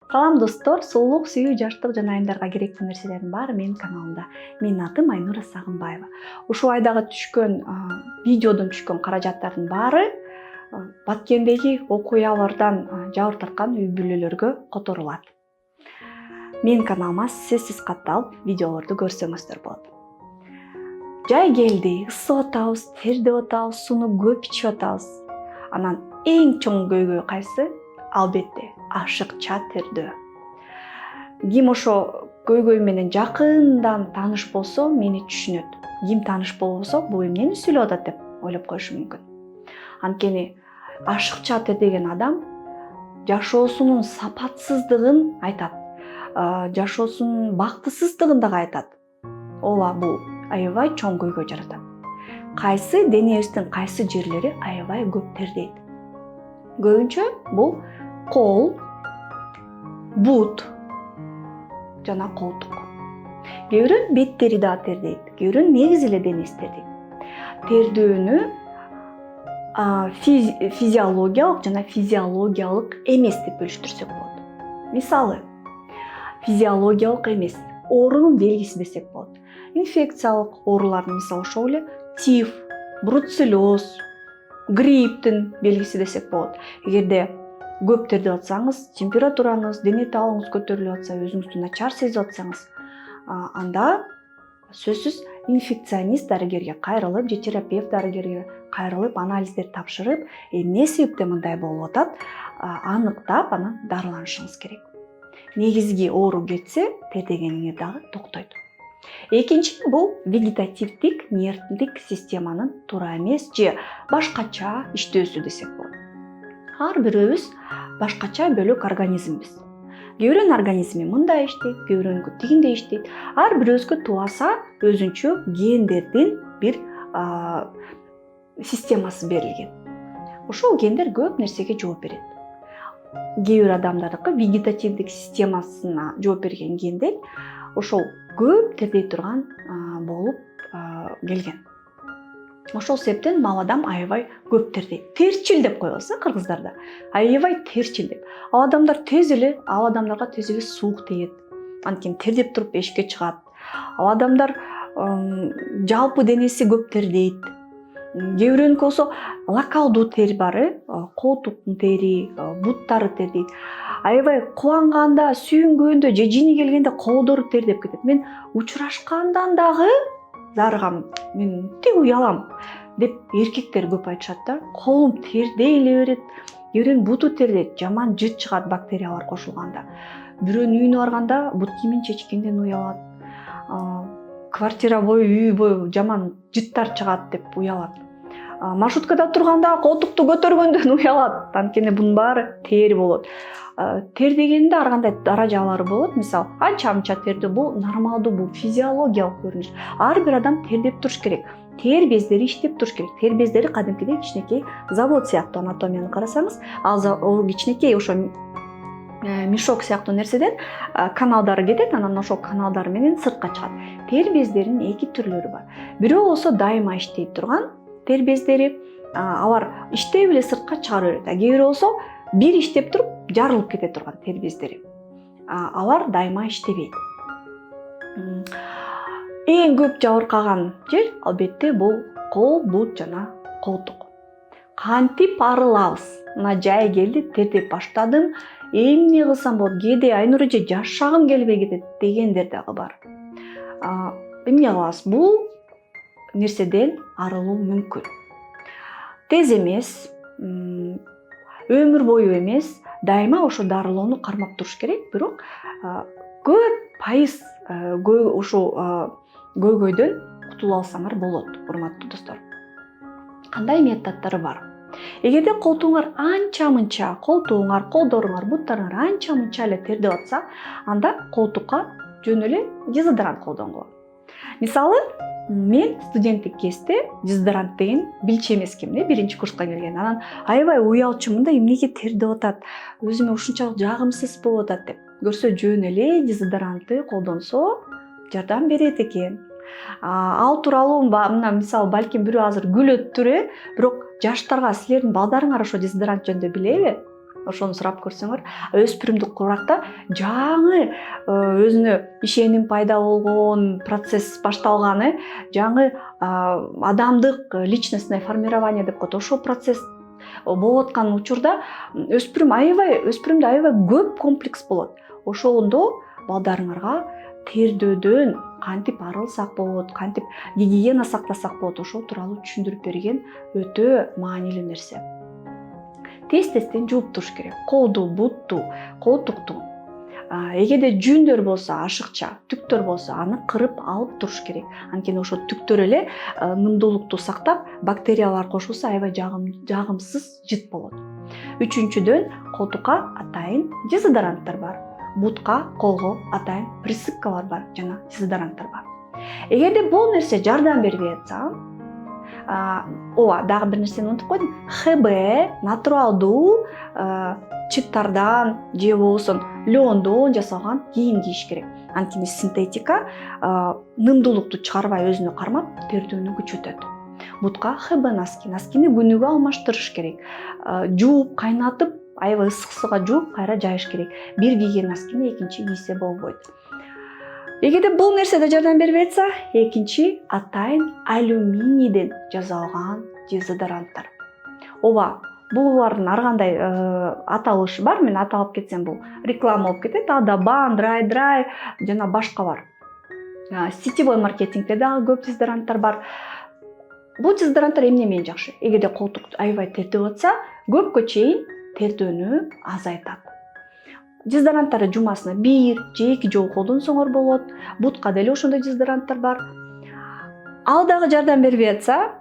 Салам достор, сулуулук, сүйүү, жаштык жана айымдарга керектүү нерселердин баары менин каналымда. Менин атым Айнура Сагынбаева. Ушул айдагы түшкөн видеодон түшкөн каражаттардын баары Баткендеги окуялардан жабыр тарткан үй бүлөлөргө которулат. Менин каналыма сессиз катталып видеолорду көрсөңүздөр болот. Жай келди, ысып атабыз, тердеп атабыз, сууну көп ичип атабыз. Анан эң чоң көйгөй кайсы? Албетте, ашыкча тердөө. Ким ошо көйгөй менен жакындан тааныш болсо, мени түшүнөт. Ким тааныш болбосо, бул эмнени сүйлөп атат деп ойлоп коюшу мүмкүн. Анткени ашыкча тердеген адам жашоосунун сапатсыздыгын айтат. Жашоосунун бактысыздыгын дагы айтат. Ооба, бул аябай чоң көйгөй жаратат. Кайсы денебиздин кайсы жерлери аябай көп тердейт. Көбүнчө бул кол, бут жана колтук. Кээ бирөө беттери да тердейт, кээ бирөө негизи эле денеси тердейт. Тердөөнү физиологиялык жана физиологиялык эмес деп бөлүштүрсөк болот. Мисалы, физиологиялык эмес оорунун белгиси десек болот. Инфекциялык оорулардын мисалы ошол эле тиф, бруцеллез, грипптин белгиси десек болот. Эгерде көп тердеп атсаңыз, температураңыз, дене табыңыз көтөрүлүп атса, өзүңүздү начар сезип атсаңыз, анда сөзсүз инфекционист дарыгерге кайрылып, же терапевт дарыгерге кайрылып, анализдер тапшырып, эмне себептен мындай болуп атат, аныктап, анан дарыланышыңыз керек. Негизги оору кетсе, тердегениңер дагы токтойт. Экинчи бул вегетативдик нервдик системанын туура эмес же башкача иштөөсү десек болот. Ар бирөөбүз башкача бөлөк организмбиз. Кээ бирөөнүн организми мындай иштейт, кээ бирөөнүкү тигиндей иштейт. Ар бирөөбүзгө туаса өзүнчө гендердин бир системасы берилген. Ошол гендер көп нерсеге жооп берет. Кээ бир адамдардыкы вегетативдик системасына жооп берген гендер ошол көп тердей турган болуп келген. Ошол себептен мал адам аябай көп тердейт. Терчил деп коебуз кыргыздарда. Аябай терчил деп. Ал адамдар ал адамдарга тез эле суук тиет. Анткени тердеп туруп эшикке чыгат. Ал адамдар жалпы денеси көп тердейт. Кээ бирөөнүкү болсо локалдуу тери бар, колтуктун тери, буттары тердейт. Аябай кубанганда, сүйүнгөндө же жини келгенде колдору тердеп кетет. Мен учурашкандан дагы зарыгам, мен тик уялам деп эркектер көп айтышат да. Колум тердей эле берет, кээ бирөөнүн буту тердейт, жаман жыт чыгат бактериялар кошулганда. Бирөөнүн үйүнө барганда бут кийимин чечкенден уялат. Квартира бою, үй бою жаман жыттар чыгат деп уялат. Маршруткада турганда колтукту көтөргөндөн уялат. Анткени бунун баары тери болот. Тер дегенде ар кандай даражалары болот. Мисалы, анча тердөө бул нормалдуу, бул физиологиялык көрүнүш. Ар бир адам тердеп туруш керек. Тер бездери иштеп туруш керек. Тер бездери кадимкидей кичинекей завод сыяктуу, анатомияны карасаңыз, ал кичинекей ошо мешок сыяктуу нерседен каналдары кетет, анан ошол каналдар менен сыртка чыгат. Тер бездеринин эки түрлөрү бар. Бирөө болсо дайыма иштей турган тер бездери, алар иштеп эле сыртка чыгара берет. Кээ бирөө болсо бир иштеп туруп жарылып кете турган тер бездери. Алар дайыма иштебейт. Эң көп жабыркаган жер албетте бул кол, бут жана колтук. Кантип арылабыз? Мына жай келди, тердеп баштадым, эмне кылсам болот? Кээде Айнура эже жашагым келбей кетет дегендер дагы бар. Эмне кылабыз? Бул нерседен арылуу мүмкүн. Тез эмес, өмүр бою эмес, дайыма ошо дарылоону кармап туруш керек, бирок көп пайыз ошол көйгөйдөн кутула алсаңар болот, урматтуу достор. Кандай методдору бар? Эгерде колтуңар анча-мынча, колдоруңар, буттарыңар анча-мынча эле тердеп атса, анда колтукка жөн эле дезодорант колдонгула. Мисалы, мен студенттик кезде дезодорант деген билчү эмес экенмин, биринчи курска келген. Анан аябай уялчумун да, эмнеге тердеп атат, өзүмө ушунчалык жагымсыз болуп атат деп. Көрсө жөн эле дезодорантты колдонсо жардам берет экен. Ал тууралуу мына мисалы балким бирөө азыр күлөттүр, бирок жаштарга, силердин балдарыңар ошо дезодорант жөнүндө билеби? ошону сурап көрсөңөр. Өспүрүмдүк куракта жаңы өзүнө ишеним пайда болгон, процесс башталган, жаңы адамдык личностное формирование деп коет. Ошол процесс болуп аткан учурда өспүрүмдө аябай көп комплекс болот. Ошондо балдарыңарга тердөөдөн кантип арылсак болот, кантип гигиена сактасак болот, ошол тууралуу түшүндүрүп берген өтө маанилүү нерсе. Тез-тезден жууп туруш керек. Колду, бутту, колтукту. Эгерде жүндөр болсо, ашыкча, түктөр болсо, аны кырып алып туруш керек. Анткени ошо түктөр эле нымдуулукту сактап, бактериялар кошулса аябай жагымсыз жыт болот. Үчүнчүдөн, колтукка атайын дезодоранттар бар. Бутка, колго атайын присыпкалар бар жана дезодоранттар бар. Эгерде бул нерсе жардам бербей атса, дагы бир нерсени унутуп койдум. ХБ натуралдуу чыттардан же болбосо леондон жасалган кийим кийиш керек. Анткени синтетика нымдуулукту чыгарбай өзүнө кармап, тердөөнү күчөтөт. Бутка ХБ носкини күнүгө алмаштырыш керек. Жууп, кайнатып, аябай ысык сууга жууп, кайра жайыш керек. Бир кийген носкини экинчи кийсе болбойт. Эгерде бул нерсе да жардам бербей атса, экинчи атайын алюминийден жасалган дезодоранттар. Булардын ар кандай аталышы бар. Мен аталып кетсем бул реклама болуп кетет. Адабан, драй жана башка бар. Сетевой маркетингде дагы көп дезодоранттар бар. Бул дезодоранттар эмне менен жакшы? Эгерде колтук аябай тердеп атса, көпкө чейин тердөөнү азайтат. Дезодоранттарды жумасына 1 же 2 жолу колдонсоңор болот. Бутка деле ошондой дезодоранттар бар. Ал дагы жардам бербей атса,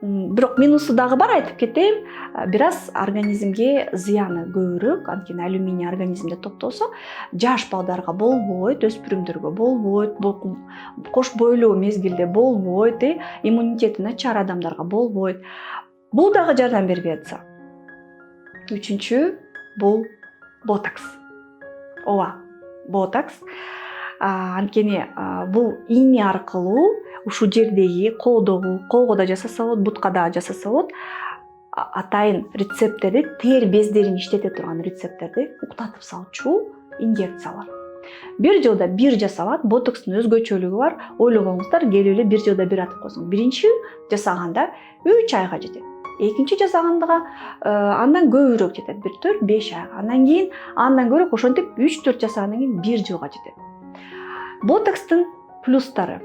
бирок минусу дагы бар, айтып кетейин. Бир аз организмге зыяны көбүрөөк, анткени алюминий организмде топтолсо, жаш балдарга болбойт, өспүрүмдөргө болбойт, кош бойлуу мезгилде болбойт, иммунитети начар адамдарга болбойт. Бул дагы жардам бербей атса. Үчүнчү бул ботокс. Ботокс. Анткени бул ийне аркылуу ушул жердеги колго да жасаса болот, бутка да жасаса болот. Атайын рецепторду, тер бездерин иштете турган рецепторду уктатып салчу инъекциялар. Бир жылда бир жасалат. Ботокстун өзгөчөлүгү бар. Ойлогоңуздар, келип эле бир жылда бир атып койсоң. Биринчи жасаганда 3 айга жетет. Экинчи жасаганда андан көбүрөөк жетет, 4-5 айга. Андан көрөк ошентип 3-4 жасагандан кийин 1 жылга жетет. Ботокстун плюстары: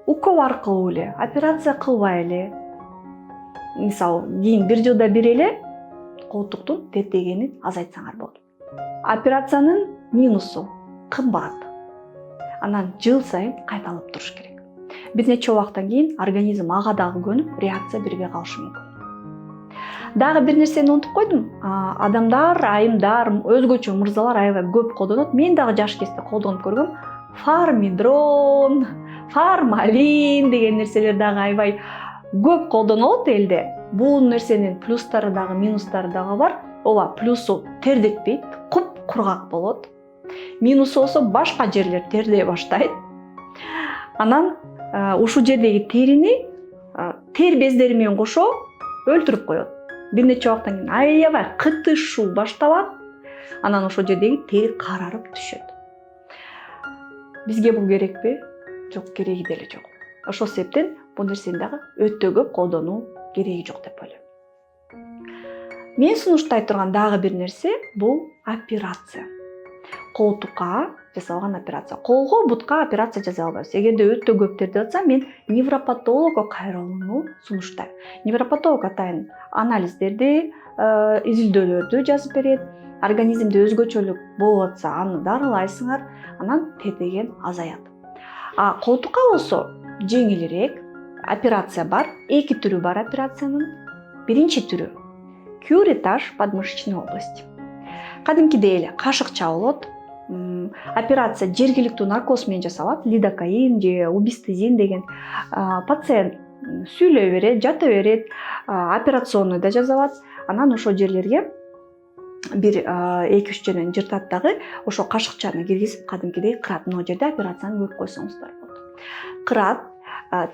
укол аркылуу эле, операция кылбай эле, мисалы, кийин 1 жылда бир эле колтуктун тертегенин азайтсаңар болот. Операциянын минусу: кымбат. Анан жыл сайын кайталап туруш керек. Бир нече убакыттан кийин организм ага дагы көнүп, реакция бербей калышы мүмкүн. Дагы бир нерсени унутуп койдум. Адамдар, айымдар, өзгөчө мырзалар аябай көп колдонот. Мен дагы жаш кезде колдонуп көргөм. Фармидрон, формалин деген нерселер дагы аябай көп колдонулот элде. Бул нерсенин плюстары дагы, минустары дагы бар. Плюсу тердетпейт, кургак болот. Минусу болсо башка жерлер тердей баштайт. Анан ушул жердеги терини тер бездери менен кошо өлтүрүп коет. Бир нече убакыттан кийин аябай кытышуу башталат. Анан ошол жердеги тери карарып түшөт. Бизге бул керекпи? Жок, кереги деле жок. Ошол себептен бул нерсени дагы өтө көп колдонуу кереги жок деп ойлойм. Мен сунуштай турган дагы бир нерсе бул операция. Колтукка жасалган операция. Колго, бутка операция жасай албайбыз. Эгерде өтө көп тердеп атса, мен невропатологко кайрылууну сунуштайм. Невропатолог атайын анализдерди, изилдөөлөрдү жазып берет. Организмде өзгөчөлүк болуп атса, аны дарылайсыңар, анан тердеген азаят. Колтукка болсо жеңилирээк. Операция бар. 2 түрү бар операциянын. Биринчи түрү кюретаж подмышечной области. Кадимкидей эле кашыкча болот. Операция жергиликтүү наркоз менен жасалат. Лидокаин же убистазин деген. Пациент сүйлөй берет, жата берет, операционныйда жазалат. Анан ошол жерлерге бир 2-3 жерден жыртат дагы, ошо кашыкчаны киргизип кадимкидей кырат. Могу жерде операцияны көрүп койсоңуздар болот. Кырат,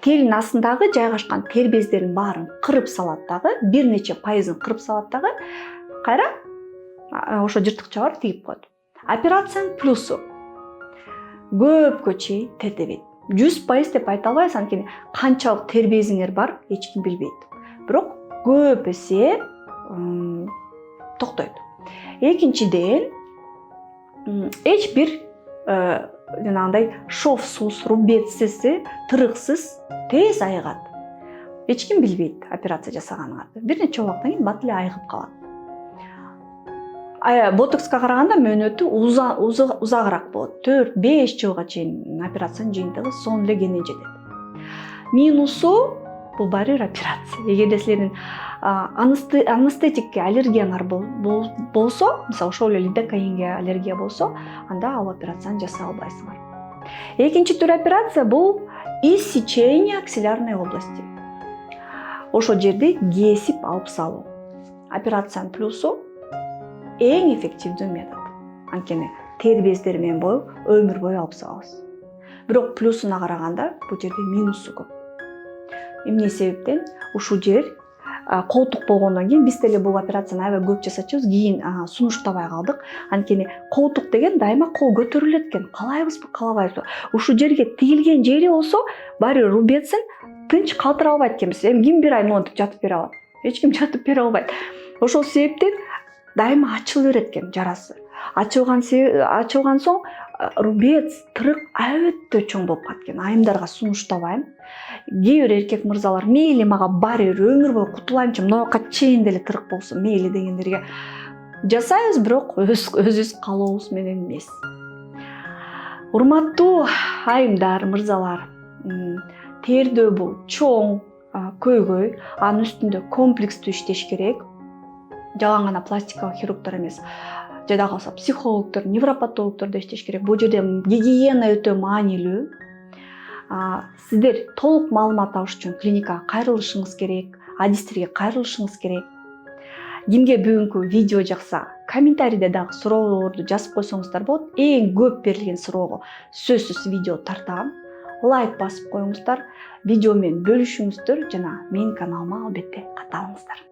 теринин астындагы жайгашкан тер бездерин баарын кырып салат дагы, бир нече пайызын кырып салат дагы, кайра ошо жыртыкча бар тийип коет. Операциянын плюсу көпкө чейин тердебейт. 100% деп айта албайбыз, анткени канчалык тер безиңер бар эч ким билбейт. Бирок көп эсе токтойт. Экинчиден, эч бир жанагындай шовсуз, рубецсиз, тырыксыз тез айыгат. Эч ким билбейт операция жасаганыңарды. Бир нече убакыттан кийин бат эле айыгып калат. Ботокска караганда мөөнөтү узагыраак болот. 4-5 жылга чейин операциянын жыйынтыгы сонун эле кене жетет. Минусу бул баары бир операция. Эгерде силердин анестетикке аллергияңар болсо, мисалы ошол эле лидокаинге аллергия болсо, анда ал операцияны жасай албайсыңар. Экинчи түр операция бул иссечение аксиллярной области. Ошол жерди кесип алып салуу. Операциянын плюсу эң эффективдүү метод. Анткени тер бездери менен өмүр бою алып салабыз. Бирок плюсуна караганда бул жерде минусу көп. Эмне себептен ушул жер колтук болгондон кийин биз деле бул операцияны аябай көп жасачубуз, кийин сунуштабай калдык. Анткени колтук деген дайыма кол көтөрүлөт экен. Каалайбызбы, каалабайбызбы? Ушул жерге тигилген жери болсо, баары рубецин тынч калтыра албайт экенбиз. Эми ким бир ай монтип жатып бере алат? Эч ким жатып бере албайт. Ошол себептен дайыма ачыла берет экен жарасы. Ачылган соң рубец, тырык өтө чоң болуп калат экен. Айымдарга сунуштабайм. Кээ бир эркек мырзалар мейли мага баары бир өмүр бою кутулайымчы, мынабакка чейин деле тырык болсун, мейли дегендерге жасайбыз, бирок өзүбүз каалообуз менен эмес. Урматтуу айымдар, мырзалар, тердөө бул чоң көйгөй, анын үстүндө комплекстүү иштеш керек. Жалаң гана пластикалык хирургдар эмес, жада калса психологдор, невропатологдор да иштеш керек. Бул жерде гигиена өтө маанилүү. Сиздер толук маалымат алыш үчүн клиникага кайрылышыңыз керек, адистерге кайрылышыңыз керек. Кимге бүгүнкү видео жакса, комментарийде дагы суроолорду жазып койсоңуздар болот. Эң көп берилген суроого сөзсүз видео тартам. Лайк басып коюңуздар, видео менен бөлүшүңүздөр жана менин каналыма албетте катталыңыздар.